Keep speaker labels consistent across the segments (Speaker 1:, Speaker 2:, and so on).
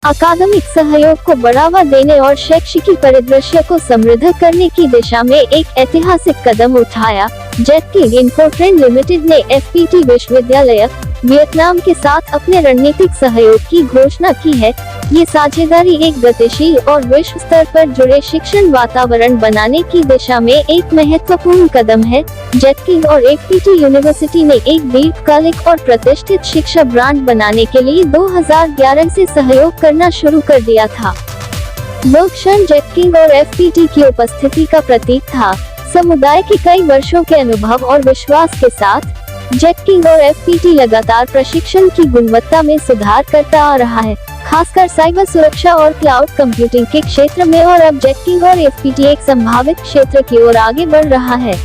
Speaker 1: अकादमिक सहयोग को बढ़ावा देने और शैक्षिकी परिदृश्य को समृद्ध करने की दिशा में एक ऐतिहासिक कदम उठाया। जेटकिंग इन्फोट्रेन लिमिटेड ने एफपीटी विश्वविद्यालय वियतनाम के साथ अपने रणनीतिक सहयोग की घोषणा की है। ये साझेदारी एक गतिशील और विश्व स्तर पर जुड़े शिक्षण वातावरण बनाने की दिशा में एक महत्वपूर्ण कदम है। जेटकिंग और एफपीटी यूनिवर्सिटी ने एक दीर्घकालिक और प्रतिष्ठित शिक्षा ब्रांड बनाने के लिए 2011 से सहयोग करना शुरू कर दिया था। वो क्षण जेटकिंग और एफपीटी की उपस्थिति का प्रतीक था। समुदाय के कई वर्षों के अनुभव और विश्वास के साथ जेटकिंग और एफपीटी लगातार प्रशिक्षण की गुणवत्ता में सुधार करता आ रहा है, खासकर साइबर सुरक्षा और क्लाउड कंप्यूटिंग के क्षेत्र में, और अब जेटकिंग और एफपीटी एक संभावित क्षेत्र की ओर आगे बढ़ रहा है।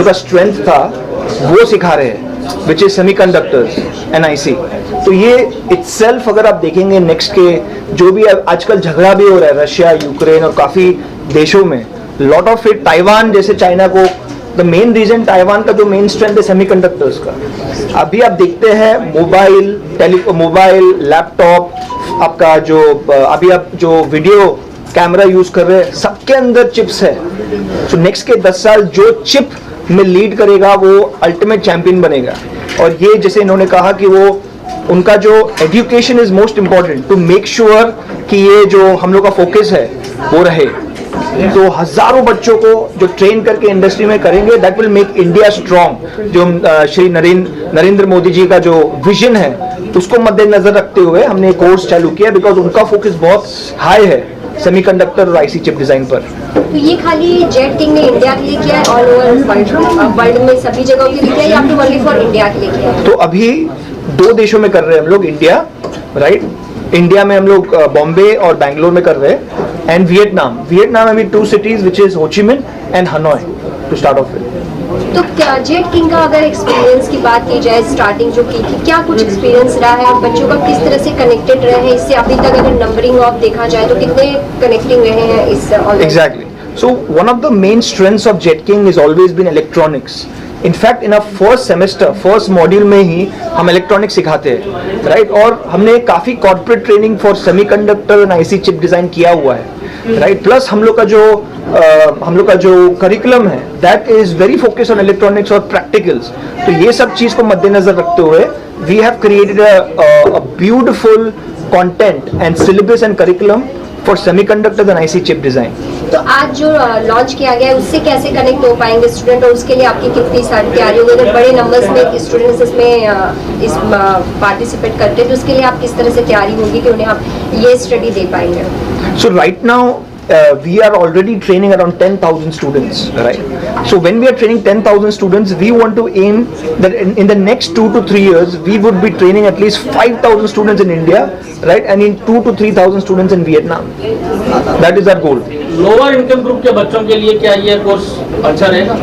Speaker 2: का स्ट्रेंथ था वो सिखा रहे हैं, विच इज सेमीकंडक्टर्स NIC। तो ये इटसेल्फ अगर आप देखेंगे नेक्स्ट के जो भी आजकल झगड़ा भी हो रहा है रशिया यूक्रेन और काफी देशों में, लॉट ऑफ इट ताइवान जैसे चाइना को, द मेन रीजन ताइवान का जो मेन स्ट्रेंथ है सेमीकंडक्टर्स का। अभी आप देखते हैं मोबाइल लैपटॉप आपका जो अभी आप जो वीडियो कैमरा यूज कर रहे हैं सबके अंदर चिप्स है। तो नेक्स्ट के 10 साल जो चिप में लीड करेगा वो अल्टीमेट चैंपियन बनेगा। और ये जैसे इन्होंने कहा कि वो उनका जो education is most important to make sure कि ये जो हम लोग का फोकस है वो रहे। तो हजारों बच्चों को जो ट्रेन करके इंडस्ट्री में करेंगे, that will make India strong. जो श्री नरेंद्र मोदी जी का जो विजन है उसको मद्देनजर रखते हुए हमने एक कोर्स चालू किया, बिकॉज उनका फोकस बहुत हाई है सेमीकंडक्टर और आईसी चिप डिजाइन पर।
Speaker 3: तो ये खाली जेटकिंग ने इंडिया के लिए किया है, ऑल ओवर वर्ल्ड में सभी जगहों के लिए किया है, या फिर ओनली फॉर इंडिया के लिए किया है?
Speaker 2: तो अभी 2 देशों में कर रहे हैं हम लोग, इंडिया राइट, इंडिया में हम लोग बॉम्बे और बैंगलोर में कर रहे हैं, एंड वियतनाम में 2 cities which is Ho Chi Minh and Hanoi to start off with.
Speaker 3: तो क्या जेटकिंग का अगर एक्सपीरियंस की बात की जाए, स्टार्टिंग जो की थी, क्या कुछ एक्सपीरियंस रहा है और बच्चों का किस तरह से कनेक्टेड रहे हैं इससे अभी तक? अगर नंबरिंग ऑफ देखा जाए तो कितने कनेक्टिंग रहे हैं इस?
Speaker 2: Exactly. So one of the main strengths of JetKing has always been electronics. In fact, in our first semester, first module में ही हम इलेक्ट्रॉनिक्स सिखाते हैं, राइट? और हमने काफ़ी corporate training for semiconductor and IC chip design किया हुआ है, राइट? प्लस हम लोग का जो करिकुलम है that is very focus on electronics और प्रैक्टिकल्स। तो ये सब चीज़ को मद्देनजर रखते हुए we have created a beautiful content and syllabus and curriculum for semiconductor and IC chip design.
Speaker 3: तो आज जो लॉन्च किया गया है उससे कैसे कनेक्ट हो पाएंगे स्टूडेंट, और उसके लिए आपकी कितनी सारी तैयारी होगी? अगर बड़े नंबर्स में स्टूडेंट्स इसमें पार्टिसिपेट करते हैं तो उसके लिए आप किस तरह से तैयारी होगी कि उन्हें आप ये स्टडी दे पाएंगे?
Speaker 2: So right now we are already training around 10,000 students, right? So when we are training 10,000 students, we want to aim that in the next 2 to 3 years, we would be training at least 5,000 students in India, right? And in 2 to 3,000 students in Vietnam. That is our goal.
Speaker 4: Lower income group के बच्चों के लिए क्या ये course अच्छा रहेगा?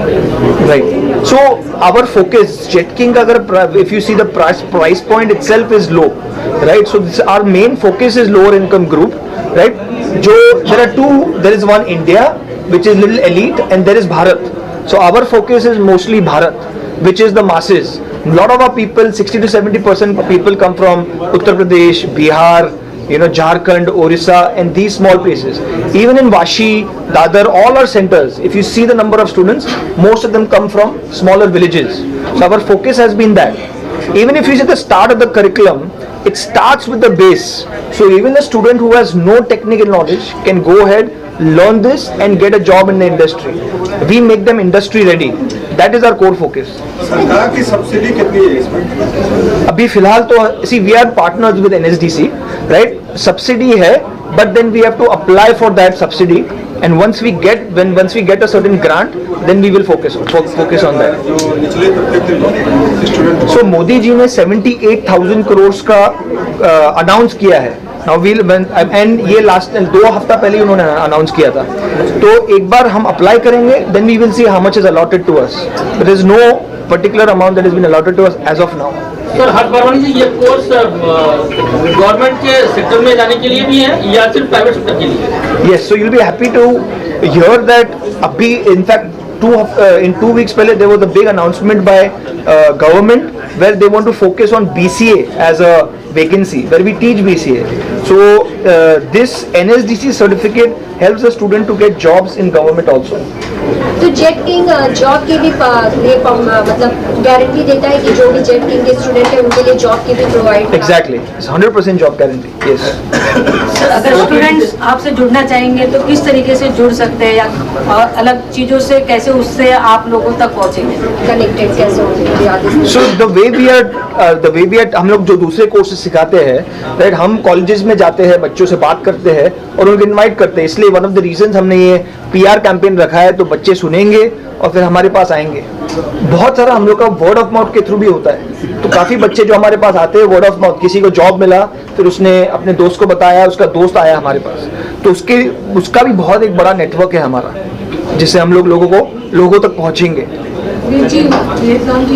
Speaker 2: Right. So our focus, JetKing, अगर if you see the price point itself is low, right? So our main focus is lower income group, right? There is one India which is little elite, and there is Bharat. So our focus is mostly Bharat, which is the masses. A lot of our people, 60 to 70% people come from Uttar Pradesh, Bihar, Jharkhand, Orissa, and these small places. Even in Vashi, Dadar, all our centers, if you see the number of students, most of them come from smaller villages. So our focus has been that. Even if you see the start of the curriculum, it starts with the base. So even a student who has no technical knowledge can go ahead, learn this and get a job in the industry. We make them industry ready. That is our core focus.
Speaker 5: सरकार की subsidy कितनी है इसमें?
Speaker 2: अभी फिलहाल तो see we are partners with NSDC, right? Subsidy है, but then we have to apply for that subsidy, and once we get a certain grant, then we will focus on that.
Speaker 5: जो निचले तबके के लोग स्टूडेंट
Speaker 2: So मोदी जी ने 78,000 करोड़ का announce किया है. Now and ये लास्ट 2 हफ्ता पहले उन्होंने अनाउंस किया था. तो एक बार हम अप्लाई करेंगे, then we will see how much is allotted to us. There is no particular amount that has been allotted to us as of now.
Speaker 4: Sir Harsh Parwani ji, ये कोर्स गवर्नमेंट के सेक्टर में जाने के लिए भी है या सिर्फ प्राइवेट सेक्टर के लिए?
Speaker 2: Yes, so you'll be happy to hear that अभी in fact in 2 weeks पहले there was a big announcement by government where they want to focus on BCA as a vacancy, where we teach BCA. So this NSDC certificate helps the student to get jobs in government also.
Speaker 3: तो jet king job की भी मतलब guarantee देता है कि जो भी jet king के स्टूडेंट है उनके लिए जॉब की भी provide?
Speaker 2: Exactly, it's 100% job guarantee. Yes.
Speaker 6: Sir अगर स्टूडेंट्स आपसे जुड़ना चाहेंगे तो किस तरीके से जुड़ सकते हैं, या अलग चीज़ों से कैसे उससे आप लोगों तक पहुँचेंगे?
Speaker 3: कनेक्टेड कैसे होंगे?
Speaker 2: So the way we are हम लोग जो दूसरे कोर्सेज सिखाते हैं, राइट, हम कॉलेजेस में जाते हैं, बच्चों से बात करते हैं और उनको इनवाइट करते हैं. इसलिए वन ऑफ द रीजंस हमने ये PR कैंपेन रखा है, तो बच्चे सुनेंगे और फिर हमारे पास आएंगे. बहुत सारा हम लोग का वर्ड ऑफ माउथ के थ्रू भी होता है. तो काफी बच्चे जो हमारे पास आते हैं वर्ड ऑफ माउथ, किसी को जॉब मिला फिर उसने अपने दोस्त को बताया, उसका दोस्त आया हमारे पास, तो उसका भी बहुत एक बड़ा नेटवर्क है हमारा, जिससे हम लोग लोगों तक पहुंचेंगे.
Speaker 4: जी वियतनाम की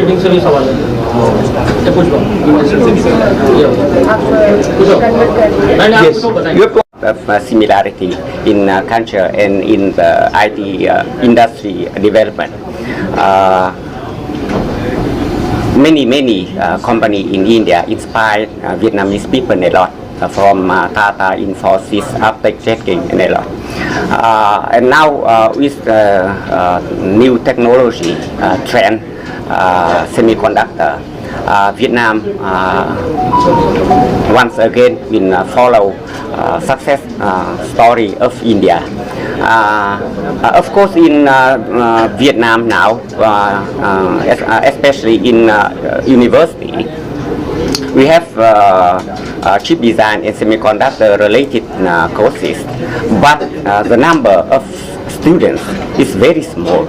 Speaker 4: टीम से भी सवाल है. कुछ
Speaker 2: Yes, you have to
Speaker 7: of similarity in culture and in the IT industry development. Many company in India inspired Vietnamese people a lot, from Tata, Infosys, Aptech, Jetking, and a lot. And now with new technology trend, semiconductor, Vietnam once again will follow success story of India. Of course, in Vietnam now, especially in university, we have chip design and semiconductor related courses, but the number of students is very small.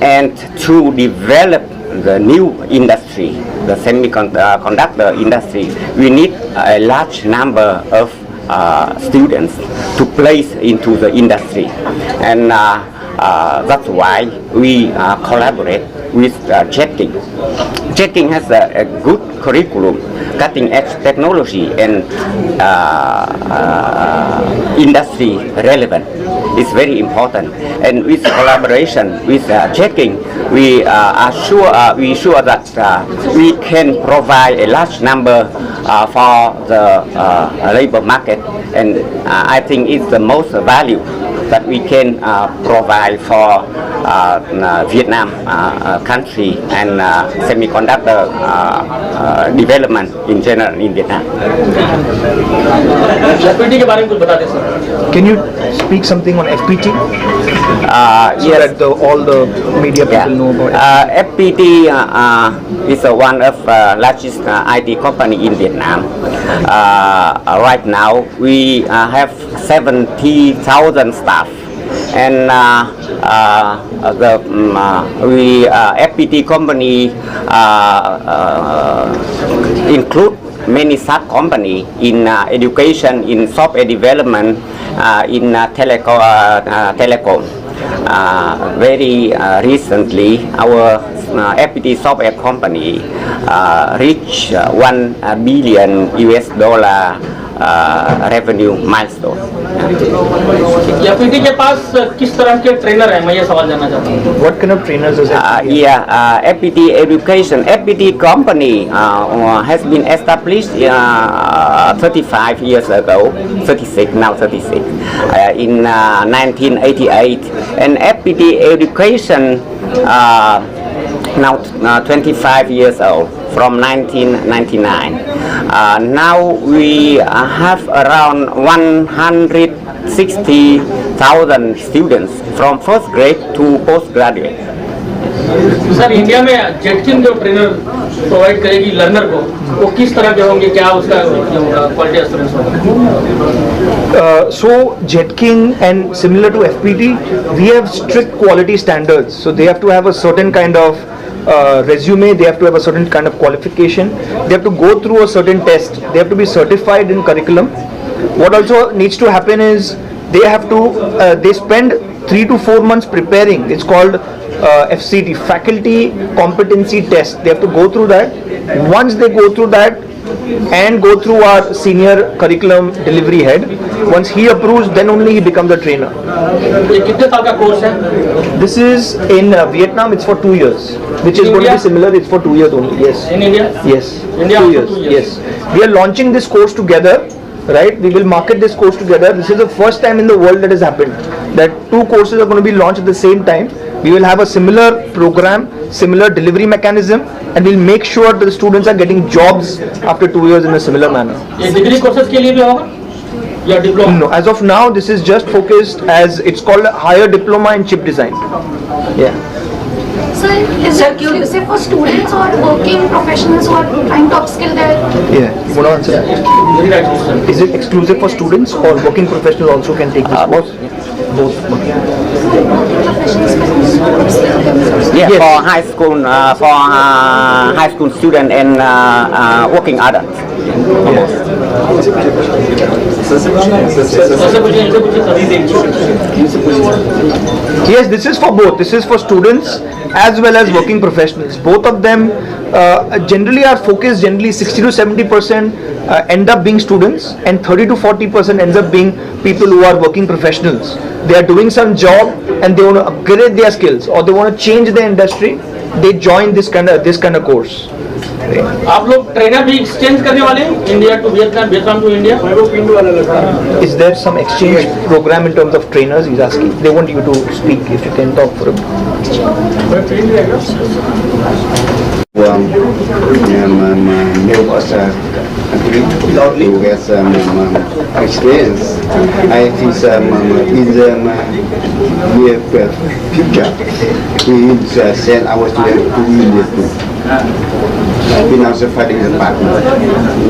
Speaker 7: And to develop the new industry, the semiconductor industry, we need a large number of students to place into the industry, and that's why we collaborate with Jetking. Jetking has a good curriculum, cutting edge technology and industry relevant. It's very important, and with collaboration with Jetking, we are sure that we can provide a large number for the labor market, and I think it's the most value that we can provide for Vietnam country and semiconductor development in general in Vietnam.
Speaker 4: FPT के बारे में कुछ बता दें sir.
Speaker 2: Can you speak something on FPT? So
Speaker 7: Yes.
Speaker 2: that all the media people know about it.
Speaker 7: FPT is one of largest IT company in Vietnam. Right now, we have 70,000 staff, and FPT company include many sub-company in education, in software development, in telecom. Very recently, our FPT software company reached $1 billion revenue milestone.
Speaker 4: FPT के पास किस तरह के trainer हैं, मैं ये सवाल जानना चाहता हूँ.
Speaker 2: What kind of trainers is it?
Speaker 7: FPT education. FPT company has been established 35 years ago, 36 now 36 in 1988, and FPT education now 25 years old. from 1999. Now we have around 160,000 students from first grade to postgraduate.
Speaker 4: Sir India में Zetkin जो trainer provide करेगी learner को, वो किस तरह के होंगे, क्या उसका क्वालिटी एश्योरेंस होगा?
Speaker 2: So Jetking and similar to FPT, we have strict quality standards. So they have to have a certain kind of resume, they have to have a certain kind of qualification, they have to go through a certain test, they have to be certified in curriculum. What also needs to happen is they have to they spend 3 to 4 months preparing. It's called FCT, Faculty Competency Test. They have to go through that. Once they go through that and go through our senior curriculum delivery head, once he approves, then only he becomes a trainer.
Speaker 4: ये कितने साल का course है?
Speaker 2: This is in Vietnam, it's for 2 years, which is going to be similar. It's for 2 years only. Yes.
Speaker 4: In India?
Speaker 2: Yes.
Speaker 4: India
Speaker 2: 2
Speaker 4: also
Speaker 2: years.
Speaker 4: 2 years.
Speaker 2: Yes. We are launching this course together, right? We will market this course together. This is the first time in the world that has happened that 2 courses are going to be launched at the same time. We will have a similar program, similar delivery mechanism, and we'll make sure that the students are getting jobs after 2 years in a similar manner.
Speaker 4: ये degree courses के लिए भी होगा या diploma?
Speaker 2: No, as of now, this is just focused as it's called a higher diploma in chip design. Yeah.
Speaker 8: Sir, is it exclusive for students or working professionals who are trying to upskill their?
Speaker 2: Yeah. You want to answer that?
Speaker 4: Very right question.
Speaker 2: Is it exclusive for students or working professionals also can take this course? Both.
Speaker 8: Professionals can upskill themselves.
Speaker 7: Yeah,
Speaker 2: Yes.
Speaker 7: for high school student and working adults.
Speaker 4: ऐसे पूछिए, इनसे पूछिए।
Speaker 2: Yes, this is for both. This is for students as well as working professionals. Both of them generally are focused. Generally, 60 to 70% end up being students, and 30 to 40% ends up being people who are working professionals. They are doing some job and they want to upgrade their skills or they want to change their industry. They join this kind of course.
Speaker 4: आप लोग trainer भी exchange करने वाले हैं, India to Vietnam, Vietnam to India?
Speaker 2: Is there some exchange program in terms of trainers? He's asking. They want you to speak. If you can talk for a bit.
Speaker 9: New person who has experience. I think in the near future we will send our students to India too. We now fighting the partner.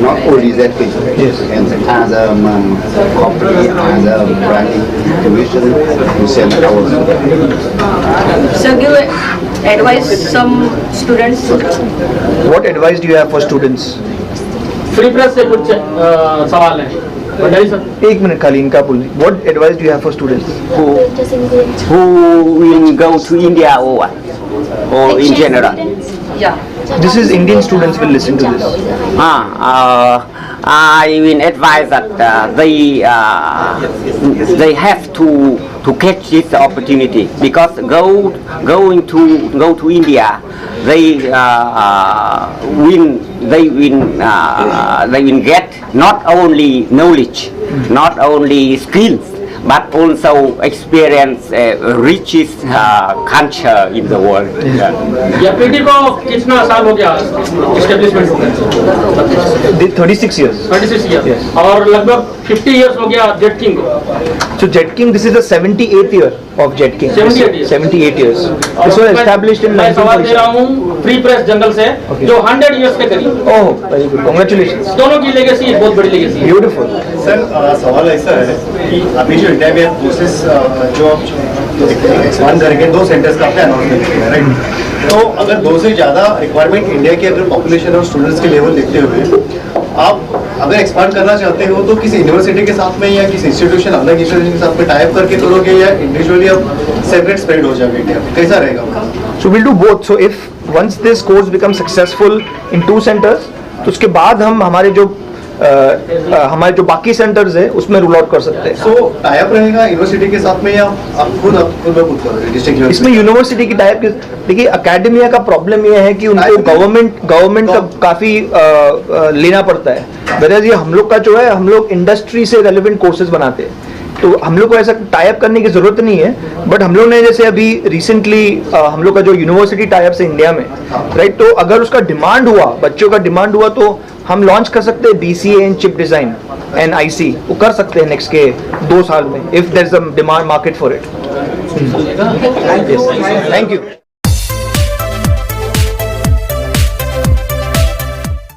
Speaker 9: Not only that thing,
Speaker 2: Yes.
Speaker 9: and other company, other branding division, we send our students.
Speaker 6: Sir, give advice some students.
Speaker 2: What advice do you have for students?
Speaker 4: Free press से कुछ सवाल है Bhandari sir.
Speaker 2: एक minute खाली इनका बोल। What advice do you have for students?
Speaker 7: Who will go to India or what? Or in general?
Speaker 6: Yeah.
Speaker 2: This is Indian students will listen to this.
Speaker 7: I will advise that they have to catch this opportunity because going to India they will get not only knowledge, not only skills, but also experience richest culture in the world.
Speaker 4: या PT को कितना साल हो गया establishment हो गया?
Speaker 2: 36 years.
Speaker 4: 36
Speaker 2: Yes.
Speaker 4: Year और लगभग 50 इयर्स हो गया जेटकिंग को।
Speaker 2: So Jetking, this is the 78th year of Jetking.
Speaker 4: 78 years.
Speaker 2: 78 years.
Speaker 4: और
Speaker 2: This was
Speaker 4: मैं-
Speaker 2: established in
Speaker 4: मैं सवाल दे रहा
Speaker 2: 1947.
Speaker 4: हूँ फ्री प्रेस जंगल से जो 100 इयर्स के करीब।
Speaker 2: Oh, very good. Congratulations.
Speaker 4: दोनों की लेगेसी बहुत बड़ी लेगेसी है।
Speaker 2: Beautiful.
Speaker 5: सर सवाल ऐसा है कि अभी जो इंडिया में कोर्सेस जो एक्सपांड करेंगे 2 सेंटर्स का आपने अनाउंसमेंट किया है, राइट? तो अगर 2 से ज़्यादा रिक्वायरमेंट इंडिया की अगर पॉपुलेशन और स्टूडेंट्स के लेवल देखते हुए आप अगर एक्सपांड करना चाहते हो तो किसी यूनिवर्सिटी के साथ में या किसी इंस्टीट्यूशन अलग इंस्टीट्यूशन के साथ में टाइप करके करोगे या इंडिविजुअली आप सेपरेट स्प्रेड हो जाओगे इंडिया में, कैसा रहेगा?
Speaker 2: So we'll do both. So if once this course becomes successful in 2 centers, तो उसके बाद हम हमारे जो बाकी सेंटर्स है उसमें रूल आउट कर सकते हैं.
Speaker 5: सो टाइप रहेगा यूनिवर्सिटी के साथ में या आप खुद करोगे डिस्ट्रिक्ट
Speaker 2: इसमें यूनिवर्सिटी की टाइप के देखिए अकेडमिया का प्रॉब्लम ये है कि उनको गवर्नमेंट का काफी लेना पड़ता है. वेयर ये हम लोग का जो है हम लोग इंडस्ट्री से रेलेवेंट कोर्सेज बनाते हैं. तो हम लोग को ऐसा टाई अप करने की जरूरत नहीं है, बट हम लोग ने जैसे अभी रिसेंटली हम लोग का जो यूनिवर्सिटी टाई अप्स है इंडिया में, राइट, तो अगर उसका डिमांड हुआ, बच्चों का डिमांड हुआ, तो हम लॉन्च कर सकते हैं BCA in chip design and IC, वो कर सकते हैं नेक्स्ट के 2 साल में, if there is a demand market for it. Thank you.